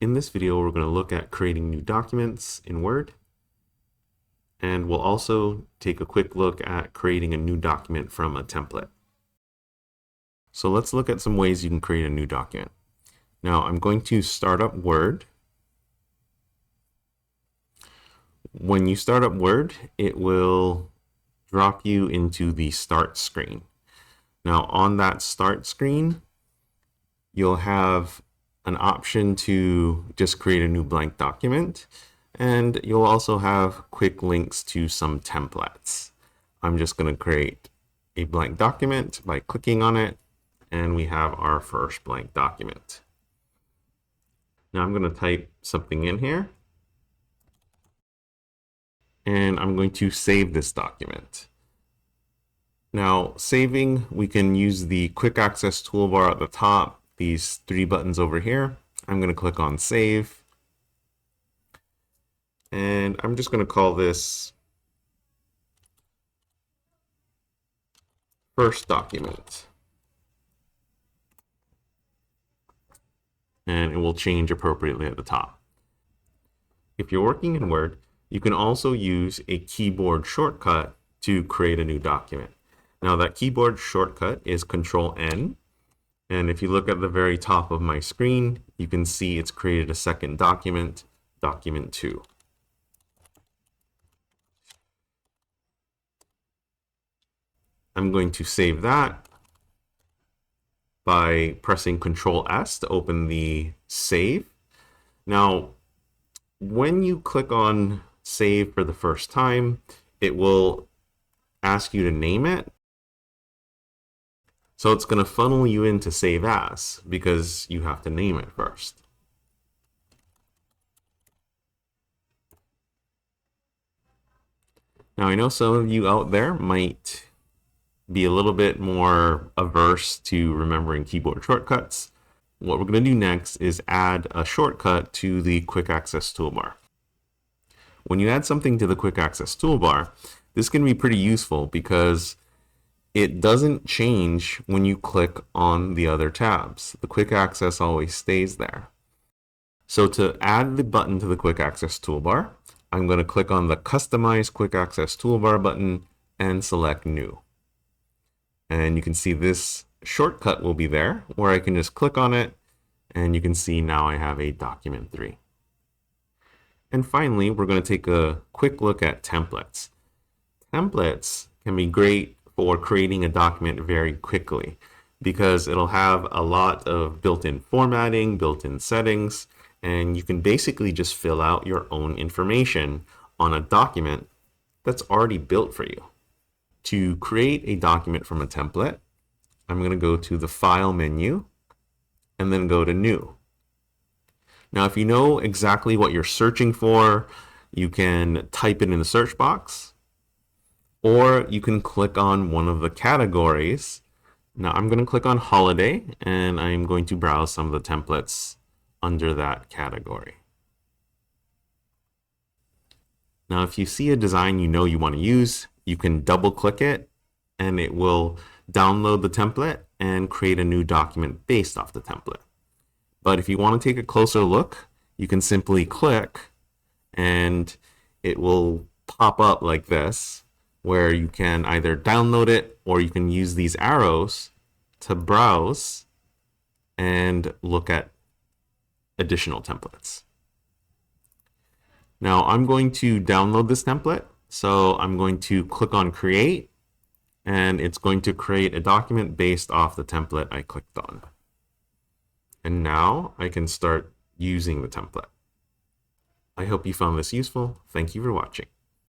In this video, we're going to look at creating new documents in Word, and we'll also take a quick look at creating a new document from a template. So let's look at some ways you can create a new document. Now I'm going to start up Word. When you start up Word, it will drop you into the Start screen. Now on that Start screen, you'll have an option to just create a new blank document, and you'll also have quick links to some templates. I'm just going to create a blank document by clicking on it, and we have our first blank document. Now I'm going to type something in here, and I'm going to save this document. Now saving, we can use the quick access toolbar at the top, these three buttons over here. I'm going to click on save, and I'm just going to call this first document, and it will change appropriately at the top. If you're working in Word, you can also use a keyboard shortcut to create a new document. Now that keyboard shortcut is Control-N, and if you look at the very top of my screen, you can see it's created a second document, document 2. I'm going to save that by pressing Control-S to open the save. Now, when you click on save for the first time, it will ask you to name it. So it's going to funnel you into save as, because you have to name it first. Now I know some of you out there might be a little bit more averse to remembering keyboard shortcuts. What we're going to do next is add a shortcut to the quick access toolbar. When you add something to the quick access toolbar, this can be pretty useful because it doesn't change when you click on the other tabs. The quick access always stays there. So to add the button to the quick access toolbar, I'm going to click on the Customize Quick Access Toolbar button and select New. And you can see this shortcut will be there where I can just click on it, and you can see now I have a document 3. And finally, we're going to take a quick look at templates. Templates can be great for creating a document very quickly because it'll have a lot of built-in formatting, built-in settings, and you can basically just fill out your own information on a document that's already built for you. To create a document from a template, I'm going to go to the File menu and then go to New. Now, if you know exactly what you're searching for, you can type it in the search box, or you can click on one of the categories. Now I'm going to click on Holiday, and I'm going to browse some of the templates under that category. Now if you see a design you know you want to use, you can double click it, and it will download the template and create a new document based off the template. But if you want to take a closer look, you can simply click, and it will pop up like this, where you can either download it or you can use these arrows to browse and look at additional templates. Now I'm going to download this template, so I'm going to click on Create, and it's going to create a document based off the template I clicked on. And now I can start using the template. I hope you found this useful. Thank you for watching.